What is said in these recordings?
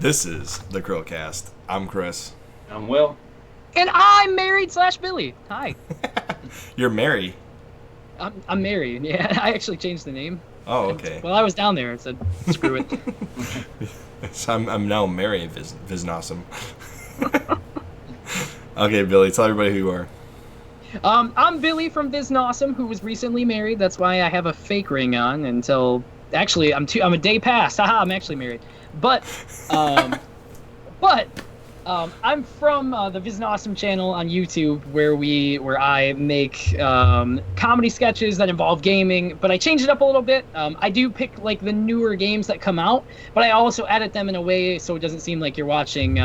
This is the CHRILLCAST. I'm Chris. I'm Will. And I'm married/Billy. Hi. You're Mary. I'm married. Yeah, I actually changed the name. Oh, okay. Well, I was down there and said, screw it. So I'm now Mary VISNAWesome. Okay, Billy, tell everybody who you are. I'm Billy from VISNAWesome, who was recently married. That's why I have a fake ring on until... Actually, I'm a day past. Haha, I'm actually married. But I'm from the VISNAWesome channel on YouTube, where I make comedy sketches that involve gaming, but I change it up a little bit. I do pick like the newer games that come out, but I also edit them in a way so it doesn't seem like you're watching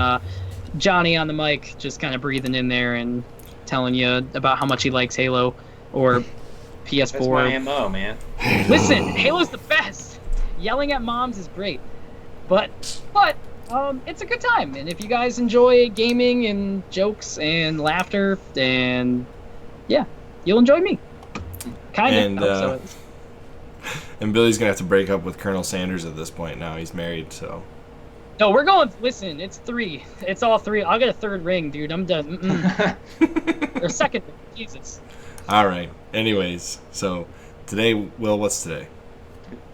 Johnny on the mic just kind of breathing in there and telling you about how much he likes Halo or PS4. That's my MO, man. Listen, Halo's the best. Yelling at moms is great, but it's a good time. And if you guys enjoy gaming and jokes and laughter, and yeah, you'll enjoy me. Kind of. And Billy's gonna have to break up with Colonel Sanders at this point. Now he's married, so. No, we're going. Listen, it's 3. It's all 3. I'll get a 3rd ring, dude. I'm done. Or a 2nd. Jesus. All right. Anyways, so today, Will, what's today?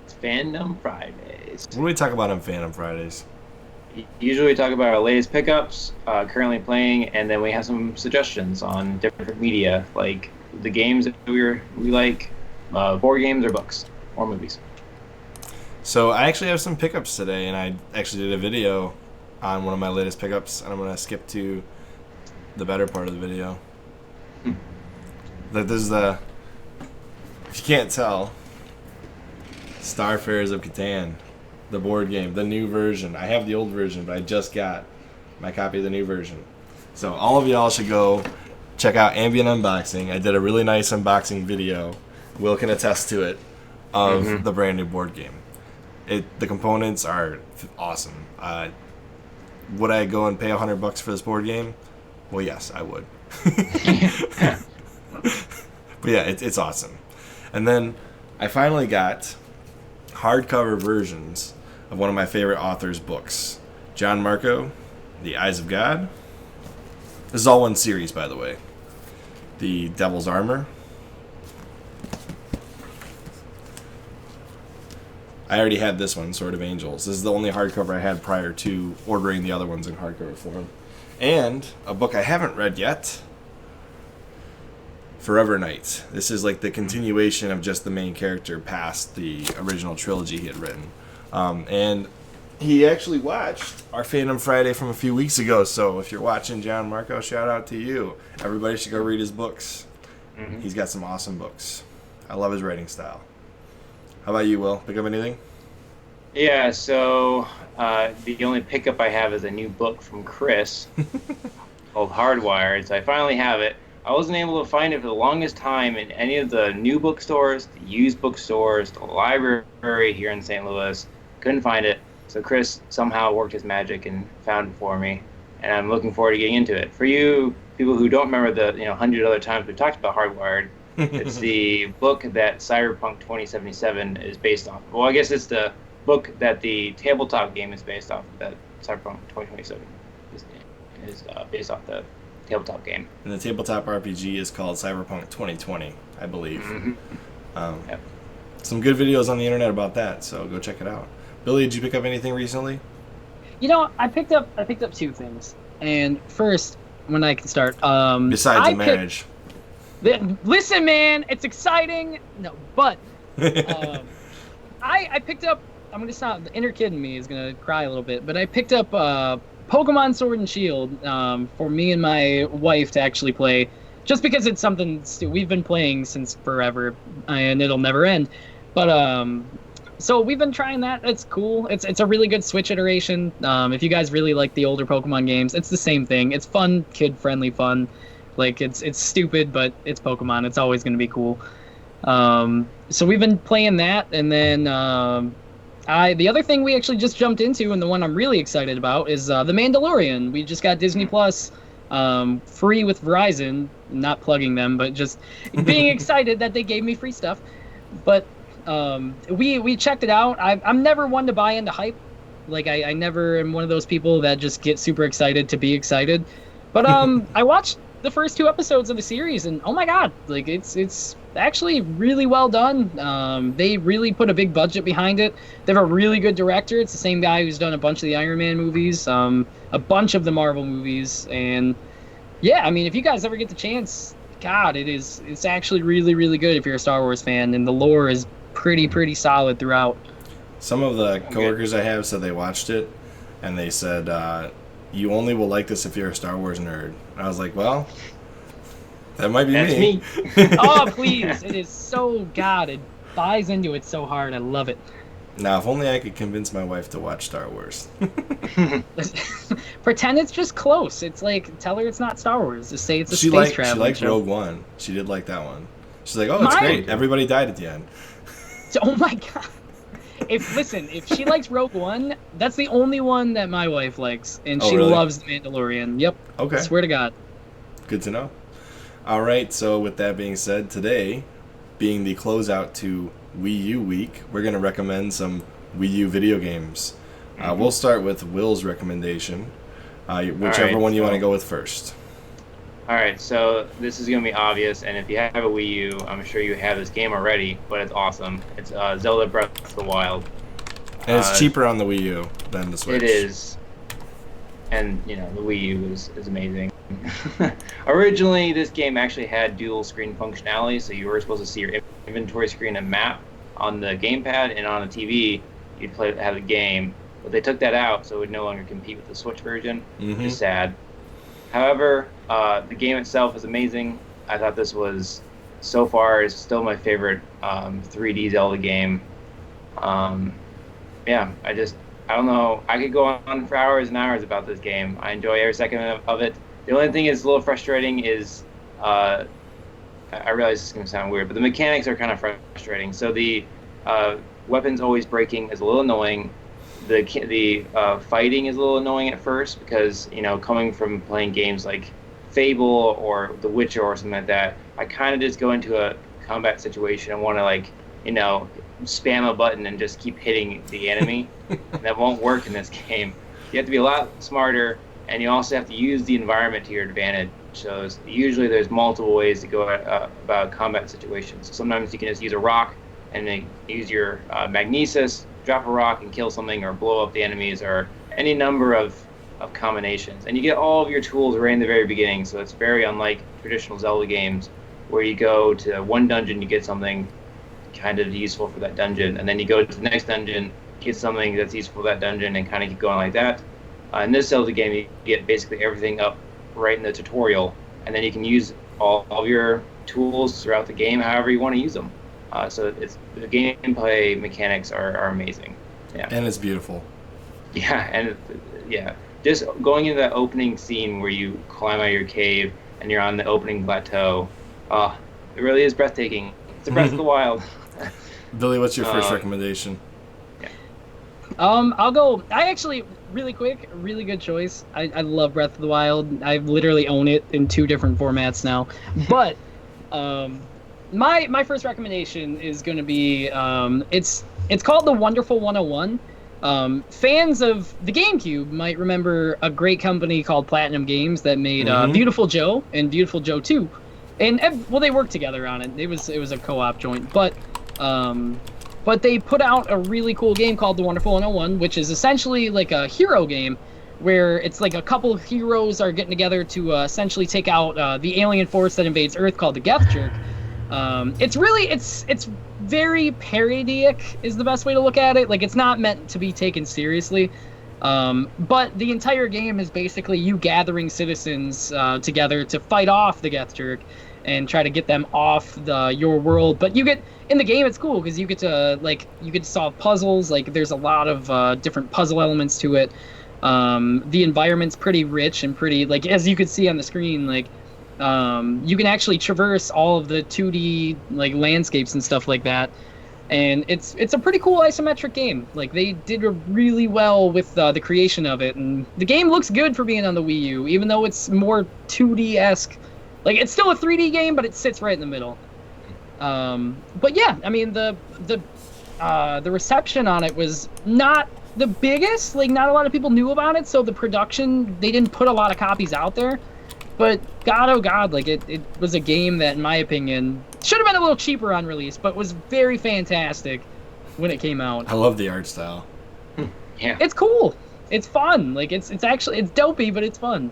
It's Fandom Fridays. What do we talk about on Fandom Fridays? Usually we talk about our latest pickups, currently playing, and then we have some suggestions on different media, like the games that we like, board games or books or movies. So I actually have some pickups today, and I actually did a video on one of my latest pickups, and I'm going to skip to the better part of the video. This is the, if you can't tell, Starfarers of CATAN, the board game, the new version. I have the old version, but I just got my copy of the new version. So all of y'all should go check out Ambient Unboxing. I did a really nice unboxing video. Will can attest to it, of the brand new board game. The components are awesome. Would I go and pay $100 for this board game? Well, yes, I would. But yeah, it's awesome. And then I finally got hardcover versions of one of my favorite authors' books, John Marco, The Eyes of God. This is all one series, by the way. The Devil's Armor. I already had this one, Sword of Angels. This is the only hardcover I had prior to ordering the other ones in hardcover form. And a book I haven't read yet, Forever Knight. This is like the continuation of just the main character past the original trilogy he had written. And he actually watched our Fandom Friday from a few weeks ago, so if you're watching, John Marco, shout out to you. Everybody should go read his books. He's got some awesome books. I love his writing style. How about you, Will? Pick up anything? Yeah, so the only pickup I have is a new book from Chris called Hardwired, so I finally have it. I wasn't able to find it for the longest time in any of the new bookstores, the used bookstores, the library here in St. Louis. Couldn't find it, so Chris somehow worked his magic and found it for me, and I'm looking forward to getting into it. For you people who don't remember the 100 other times we talked about Hardwired, it's the book that Cyberpunk 2077 is based off of. Well, I guess it's the book that the tabletop game is based off of, that Cyberpunk 2027 is based off the tabletop game. And the tabletop RPG is called Cyberpunk 2020, I believe. Yep. Some good videos on the internet about that, so go check it out. Billy, did you pick up anything recently? I picked up 2 things. And first, when I can start, besides the marriage. Listen, man, it's exciting. No, but I picked up. I'm gonna stop. The inner kid in me is gonna cry a little bit, but I picked up Pokemon Sword and Shield for me and my wife to actually play, just because it's something we've been playing since forever, and it'll never end. But so we've been trying that. It's cool. It's a really good Switch iteration. If you guys really like the older Pokemon games, it's the same thing. It's fun, kid-friendly fun. Like, it's stupid, but it's Pokemon. It's always going to be cool. So we've been playing that, and then the other thing we actually just jumped into, and the one I'm really excited about, is The Mandalorian. We just got Disney Plus free with Verizon. Not plugging them, but just being excited that they gave me free stuff. But we checked it out. I'm never one to buy into hype. Like I never am one of those people that just get super excited to be excited. But I watched the first 2 episodes of the series, and oh my god, like it's actually really well done. They really put a big budget behind it. They have a really good director. It's the same guy who's done a bunch of the Iron Man movies, a bunch of the Marvel movies, and yeah, I mean, if you guys ever get the chance, God, it's actually really, really good if you're a Star Wars fan, and the lore is pretty solid throughout. Some of the coworkers I have said they watched it, and they said, you only will like this if you're a Star Wars nerd. I was like, well, that might be me. Oh, please. It is so, God, it buys into it so hard. I love it. Now, if only I could convince my wife to watch Star Wars. Pretend it's just close. It's like, tell her it's not Star Wars. Just say it's a space travel. She liked Rogue One. She did like that one. She's like, oh, it's great. Everybody died at the end. Oh my God. If she likes Rogue One, that's the only one that my wife likes, and she loves The Mandalorian. Yep. Okay. I swear to God. Good to know. All right, so with that being said, today, being the closeout to Wii U week, we're going to recommend some Wii U video games. We'll start with Will's recommendation, whichever one you want to go with first. All right, so this is going to be obvious, and if you have a Wii U, I'm sure you have this game already, but it's awesome. It's Zelda Breath of the Wild. And it's cheaper on the Wii U than the Switch. It is. And, the Wii U is amazing. Originally, this game actually had dual screen functionality, so you were supposed to see your inventory screen and map on the gamepad, and on the TV, you'd have the game. But they took that out, so it would no longer compete with the Switch version, which is sad. However, the game itself is amazing. I thought this was, so far, is still my favorite 3D Zelda game. Yeah, I don't know. I could go on for hours and hours about this game. I enjoy every second of it. The only thing is a little frustrating is, I realize this is going to sound weird, but the mechanics are kind of frustrating. So the weapons always breaking is a little annoying. The fighting is a little annoying at first because, coming from playing games like Fable or The Witcher or something like that, I kind of just go into a combat situation and want to, spam a button and just keep hitting the enemy. That won't work in this game. You have to be a lot smarter, and you also have to use the environment to your advantage. So usually there's multiple ways to go about combat situations. Sometimes you can just use a rock and then use your magnesis, drop a rock and kill something, or blow up the enemies, or any number of combinations. And you get all of your tools right in the very beginning, so it's very unlike traditional Zelda games where you go to one dungeon, you get something kind of useful for that dungeon, and then you go to the next dungeon, get something that's useful for that dungeon, and kind of keep going like that. In this Zelda game, you get basically everything up right in the tutorial, and then you can use all of your tools throughout the game however you want to use them. So the gameplay mechanics are amazing. Yeah. And it's beautiful. Yeah, and just going into that opening scene where you climb out of your cave and you're on the opening plateau, it really is breathtaking. It's a Breath of the Wild. Billy, what's your first recommendation? Yeah. I'll go. I actually, really quick, really good choice. I love Breath of the Wild. I literally own it in 2 different formats now. But my first recommendation is going to be it's called The Wonderful 101. Fans of the GameCube might remember a great company called Platinum Games that made Beautiful Joe and Beautiful Joe 2. And they worked together on it. It was a co-op joint, but they put out a really cool game called The Wonderful 101, which is essentially like a hero game, where it's like a couple of heroes are getting together to essentially take out the alien force that invades Earth called the Geth Jerk. It's very parodic is the best way to look at it. Like, it's not meant to be taken seriously. But the entire game is basically you gathering citizens together to fight off the Geth Jerk and try to get them off your world. But in the game, it's cool because you get to solve puzzles. Like, there's a lot of different puzzle elements to it. The environment's pretty rich and pretty, like, as you can see on the screen, like, you can actually traverse all of the 2D like landscapes and stuff like that. And it's a pretty cool isometric game. Like, they did really well with the creation of it, and the game looks good for being on the Wii U, even though it's more 2D-esque. Like, it's still a 3D game, but it sits right in the middle. But yeah, I mean, the reception on it was not the biggest. Like, not a lot of people knew about it, so the production, they didn't put a lot of copies out there. But God, oh God, like it was a game that, in my opinion, should have been a little cheaper on release, but was very fantastic when it came out. I love the art style. Yeah. It's cool. It's fun. Like, it's actually, it's dopey, but it's fun.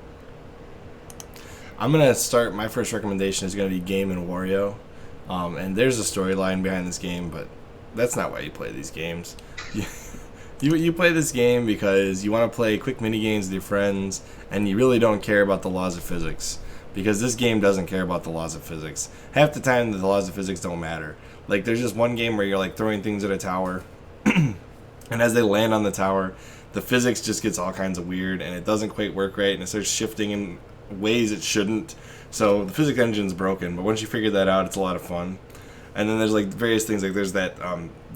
I'm gonna start. My first recommendation is gonna be Game and Wario, and there's a storyline behind this game, but that's not why you play these games. You play this game because you want to play quick mini games with your friends, and you really don't care about the laws of physics, because this game doesn't care about the laws of physics. Half the time, the laws of physics don't matter. Like, there's just one game where you're like throwing things at a tower, and as they land on the tower, the physics just gets all kinds of weird, and it doesn't quite work right, and it starts shifting in ways it shouldn't. So the physics engine's broken, but once you figure that out, it's a lot of fun. And then there's like various things, like there's that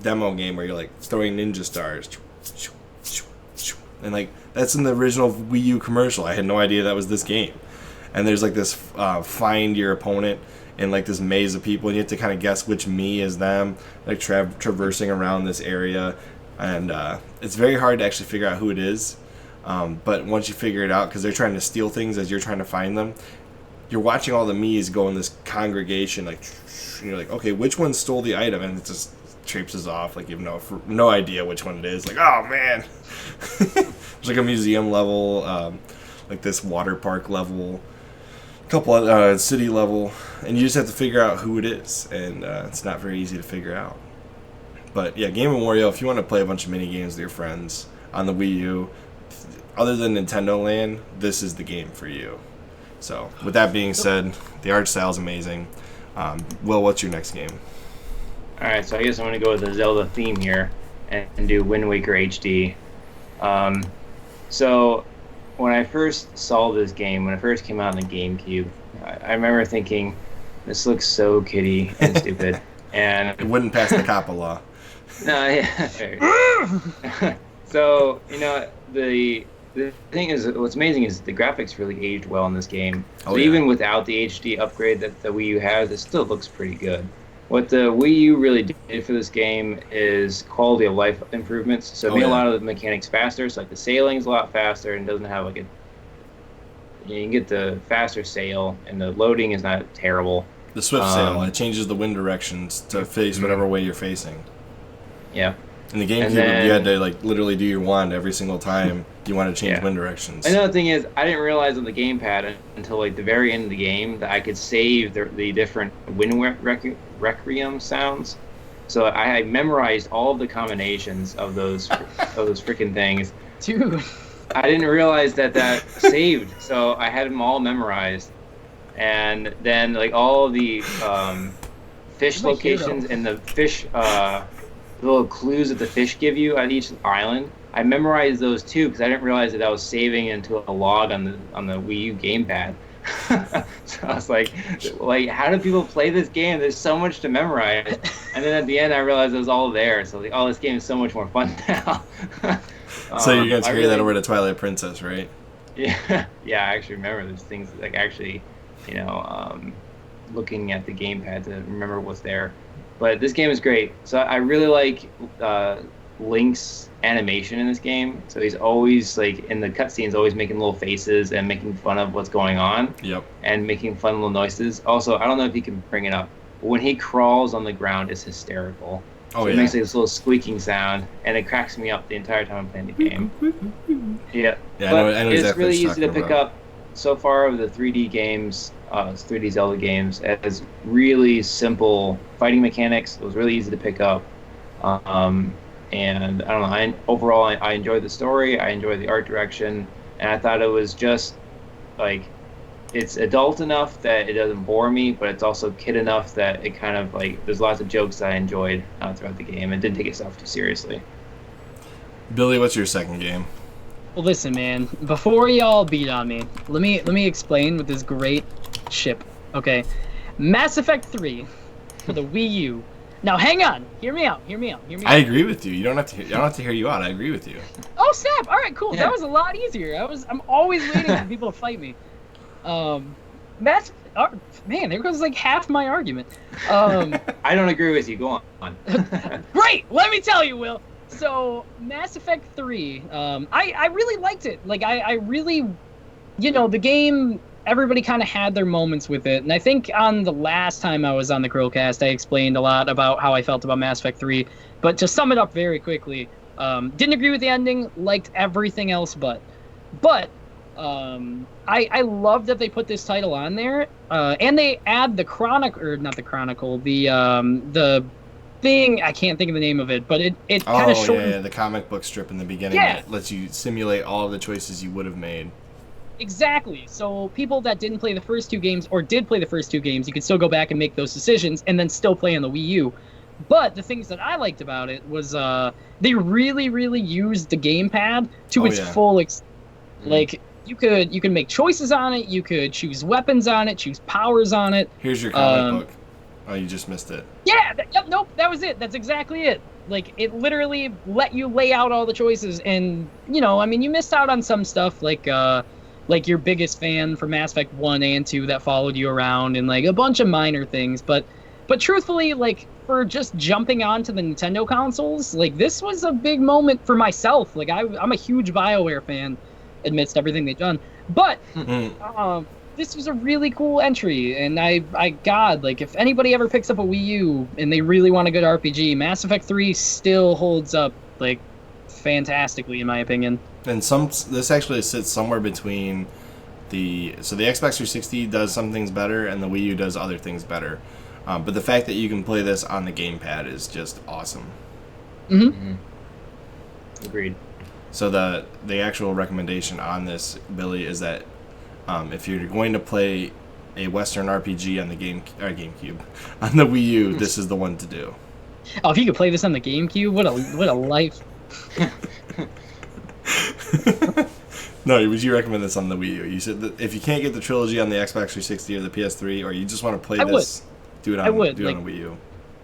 demo game where you're like throwing ninja stars, and like that's in the original Wii U commercial. I had no idea that was this game. And there's like this find your opponent in like this maze of people, and you have to kind of guess which me is them, like traversing around this area, and it's very hard to actually figure out who it is. But once you figure it out, because they're trying to steal things as you're trying to find them, you're watching all the me's go in this congregation, like, and you're like, okay, which one stole the item? And it just traipses off, like you have no idea which one it is. Like, oh man. There's like a museum level, like this water park level, a couple city level, and you just have to figure out who it is, and it's not very easy to figure out. But yeah, Game & Wario, if you want to play a bunch of mini games with your friends on the Wii U, other than Nintendo Land, this is the game for you. So, with that being said, the art style is amazing. Will, what's your next game? Alright, so I guess I'm going to go with the Zelda theme here and do Wind Waker HD. So, when I first saw this game, when it first came out on the GameCube, I remember thinking, this looks so kiddie and stupid. And It wouldn't pass the COPPA law. No, yeah. So, you know, the thing is, what's amazing is the graphics really aged well in this game. So Oh, yeah. even without the HD upgrade that the Wii U has, it still looks pretty good. What the Wii U really did for this game is quality of life improvements. So it Oh, made yeah. a lot of the mechanics faster. So like the sailing's a lot faster and doesn't have like you can get the faster sail, and the loading is not terrible. The Swift Sail, it changes the wind directions to face whatever way you're facing. Yeah. In the GameCube, And then- you had to like literally do your wand every single time you want to change Yeah. wind directions. Another thing is, I didn't realize on the gamepad until like the very end of the game that I could save the different wind requiem sounds. So I memorized all of the combinations of those freaking things. Dude. I didn't realize that saved, so I had them all memorized. And then like all the fish My locations hero. and the fish little clues that the fish give you at each island, I memorized those too because I didn't realize that I was saving into a log on the Wii U gamepad. So I was like, how do people play this game? There's so much to memorize. And then at the end, I realized it was all there. So like, oh, this game is so much more fun now. So you're going to I carry that over to Twilight Princess, right? Yeah, yeah. I actually remember those things, like actually, looking at the gamepad to remember what's there. But this game is great. So I really like Link's animation in this game. So he's always like in the cutscenes, always making little faces and making fun of what's going on. Yep. And making fun little noises. Also, I don't know if you can bring it up, but when he crawls on the ground, it's hysterical. Oh, So yeah. it makes like this little squeaking sound, and it cracks me up the entire time I'm playing the game. Yeah. Yeah, But I know it's exactly really what you're easy to talking pick about. up so far of the 3D games, 3D Zelda games, as really simple fighting mechanics. It was really easy to pick up. And I don't know, overall I enjoyed the story, I enjoyed the art direction, and I thought it was just like, it's adult enough that it doesn't bore me, but it's also kid enough that it kind of like, there's lots of jokes that I enjoyed throughout the game. It didn't take itself too seriously. Billy, what's your second game? Well, listen, man. Before y'all beat on me, let me explain with this great ship. Okay, Mass Effect 3 for the Wii U. Now, hang on. Hear me out. I agree with you. I don't have to hear you out. I agree with you. Oh snap! All right, cool. Yeah. That was a lot easier. I'm always waiting for people to fight me. Man, there goes like half my argument. I don't agree with you. Go on. Great. Let me tell you, Will. So Mass Effect 3, I really liked it. Like I really, the game. Everybody kind of had their moments with it, and I think on the last time I was on the CHRILLCAST, I explained a lot about how I felt about Mass Effect 3. But to sum it up very quickly, didn't agree with the ending, liked everything else, but I love that they put this title on there, and they add the chronicle, or not the chronicle, the thing, I can't think of the name of it, but it kind of shortens. Yeah, the comic book strip in the beginning that lets you simulate all of the choices you would have made. Exactly. So people that didn't play the first two games or did play the first two games, you could still go back and make those decisions and then still play on the Wii U. But the things that I liked about it was they really, really used the gamepad to its full extent. Like you could make choices on it, you could choose weapons on it, choose powers on it. Here's your comic book. Oh, you just missed it. Yeah, nope, that was it. That's exactly it. Like, it literally let you lay out all the choices, and, you missed out on some stuff, like your biggest fan for Mass Effect 1 and 2 that followed you around, and, like, a bunch of minor things, but truthfully, like, for just jumping onto the Nintendo consoles, like, this was a big moment for myself. Like, I'm a huge BioWare fan, amidst everything they've done, but, this was a really cool entry, and God, like, if anybody ever picks up a Wii U and they really want a good RPG, Mass Effect 3 still holds up, like, fantastically, in my opinion. And this actually sits somewhere between the Xbox 360 does some things better, and the Wii U does other things better. But the fact that you can play this on the gamepad is just awesome. Agreed. So the actual recommendation on this, Billy, is that if you're going to play a Western RPG on the GameCube, on the Wii U, this is the one to do. Oh, if you could play this on the GameCube, what a life! No, would you recommend this on the Wii U? You said that if you can't get the trilogy on the Xbox 360 or the PS3, or you just want to play this, do it on a Wii U.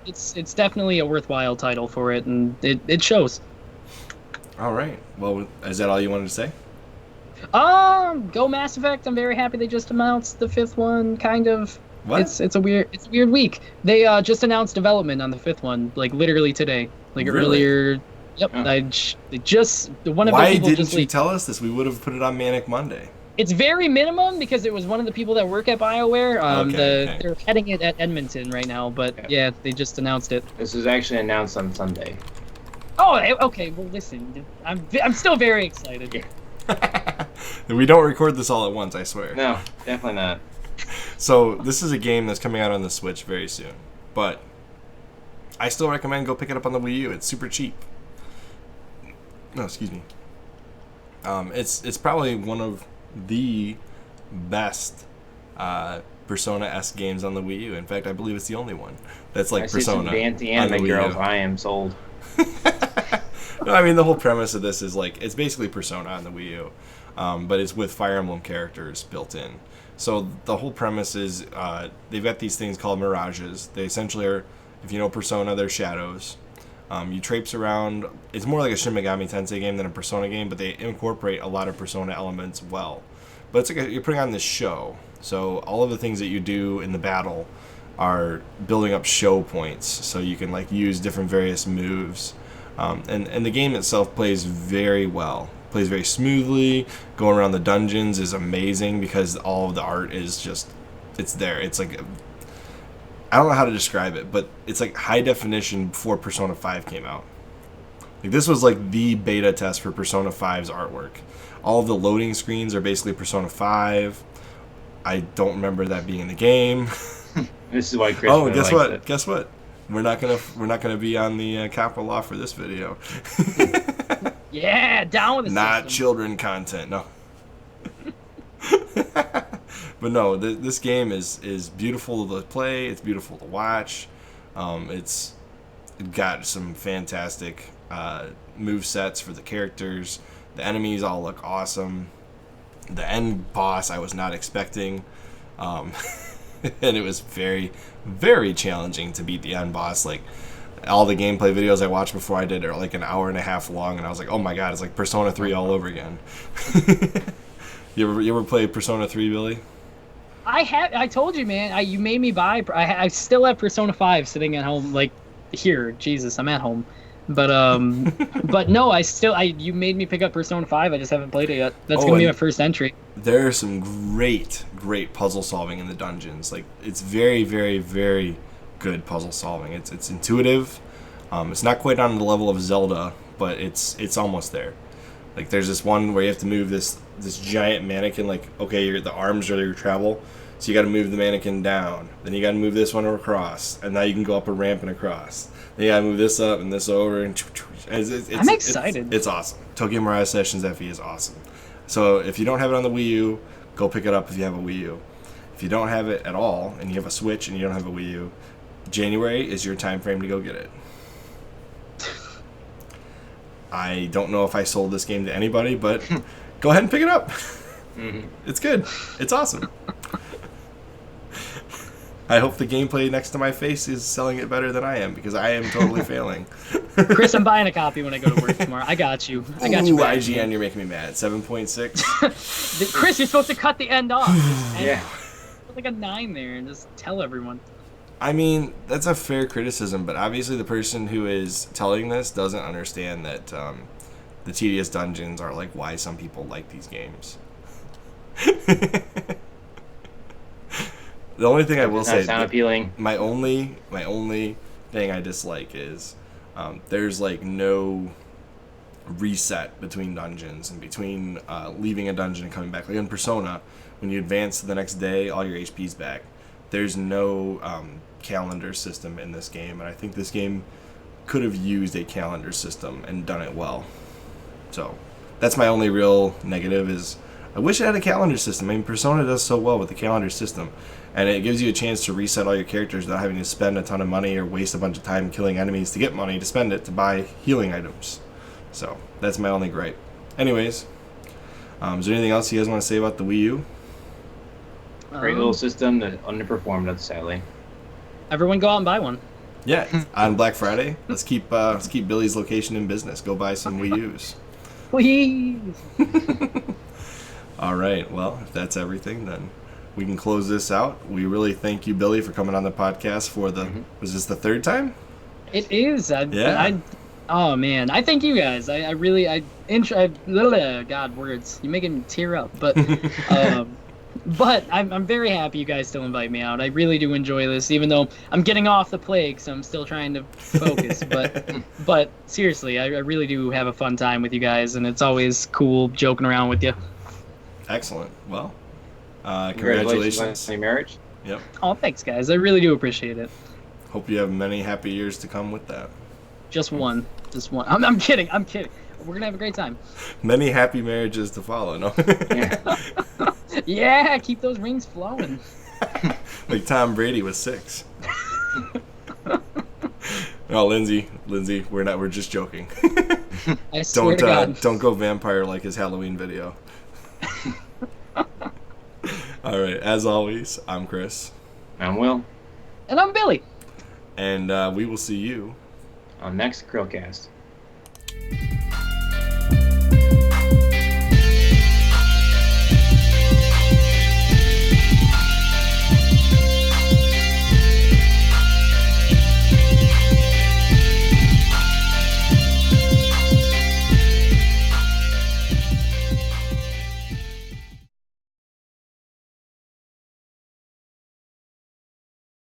It's definitely a worthwhile title for it, and it shows. All right. Well, is that all you wanted to say? Go Mass Effect. I'm very happy they just announced the fifth one, kind of. What? It's a weird week. They just announced development on the fifth one, like literally today. Like earlier. Yep. Oh. They just one of the Why people didn't just you tell us this? We would have put it on Manic Monday. It's very minimum because it was one of the people that work at BioWare. They're heading it at Edmonton right now, but yeah, they just announced it. This was actually announced on Sunday. Oh, okay. Well, listen, I'm still very excited. Yeah. We don't record this all at once, I swear. No, definitely not. So this is a game that's coming out on the Switch very soon, but I still recommend go pick it up on the Wii U. It's super cheap. No, excuse me. It's probably one of the best Persona-esque games on the Wii U. In fact, I believe it's the only one that's like Persona. I see some anime girls. I am sold. No, I mean, the whole premise of this is like it's basically Persona on the Wii U, but it's with Fire Emblem characters built in. So the whole premise is they've got these things called Mirages. They essentially are, if you know Persona, they're shadows. You traipse around. It's more like a Shin Megami Tensei game than a Persona game, but they incorporate a lot of Persona elements well. But it's like you're putting on this show. So all of the things that you do in the battle are building up show points, so you can like use different various moves. And the game itself plays very well. Plays very smoothly. Going around the dungeons is amazing because all of the art is just, it's there. It's like, I don't know how to describe it, but it's like high definition before Persona 5 came out. Like this was like the beta test for Persona 5's artwork. All of the loading screens are basically Persona 5. I don't remember that being in the game. This is why Chris. Oh, guess what? It. Guess what? We're not gonna be on the capital law for this video. Yeah, down with the Not system. Children content, no. But no, this game is beautiful to play. It's beautiful to watch. It's got some fantastic move sets for the characters. The enemies all look awesome. The end boss I was not expecting. And it was very, very challenging to beat the end boss. Like, all the gameplay videos I watched before I did are like an hour and a half long, and I was like, oh my god, it's like Persona 3 all over again. You ever play Persona 3, Billy? I told you, man. You made me buy. I still have Persona 5 sitting at home. Like, here, Jesus, I'm at home. But no, you made me pick up Persona 5. I just haven't played it yet. That's gonna be my first entry. There are some great puzzle solving in the dungeons. Like, it's very, very, very good puzzle solving. It's intuitive. It's not quite on the level of Zelda, but it's almost there. Like, there's this one where you have to move this giant mannequin. Like, okay, the arms are your travel, so you got to move the mannequin down. Then you got to move this one across, and now you can go up a ramp and across. Then you got to move this up and this over, and I'm excited. It's awesome. Tokyo Mirage Sessions FE is awesome. So if you don't have it on the Wii U, go pick it up if you have a Wii U. If you don't have it at all, and you have a Switch and you don't have a Wii U, January is your time frame to go get it. I don't know if I sold this game to anybody, but go ahead and pick it up. Mm-hmm. It's good. It's awesome. I hope the gameplay next to my face is selling it better than I am, because I am totally failing. Chris, I'm buying a copy when I go to work tomorrow. I got you. I got you. IGN, you're making me mad. 7.6. Chris, you're supposed to cut the end off. Yeah. Put like a 9 there and just tell everyone. I mean, that's a fair criticism, but obviously the person who is telling this doesn't understand that the tedious dungeons are like why some people like these games. The only thing I will say, sound appealing. My only thing I dislike is there's like no reset between dungeons and between leaving a dungeon and coming back. Like in Persona, when you advance to the next day, all your HP's back. There's no calendar system in this game, and I think this game could have used a calendar system and done it well. So that's my only real negative, is I wish it had a calendar system. I mean, Persona does so well with the calendar system, and it gives you a chance to reset all your characters without having to spend a ton of money or waste a bunch of time killing enemies to get money to spend it to buy healing items. So that's my only gripe. Anyways, is there anything else you guys want to say about the Wii U? Great little system that underperformed, sadly. Everyone go out and buy one. Yeah, on Black Friday, let's keep Billy's location in business. Go buy some Wii U's. Please. All right, well, if that's everything, then we can close this out. We really thank you, Billy, for coming on the podcast for the, was this the third time? It is. Yeah. Oh, man. I thank you guys. God, words. You're making me tear up. But but I'm very happy you guys still invite me out. I really do enjoy this, even though I'm getting off the plague, so I'm still trying to focus. But seriously, I really do have a fun time with you guys, and it's always cool joking around with you. Excellent. Well, congratulations on your marriage. Yep. Oh, thanks, guys. I really do appreciate it. Hope you have many happy years to come with that. Just one. I'm kidding. We're gonna have a great time. Many happy marriages to follow. No. Yeah, keep those rings flowing. Like Tom Brady with 6. Oh, Lindsay, we're just joking. I swear to God. Don't go vampire like his Halloween video. All right, as always, I'm Chris. I'm Will. And I'm Billy. And we will see you on next CHRILLCAST.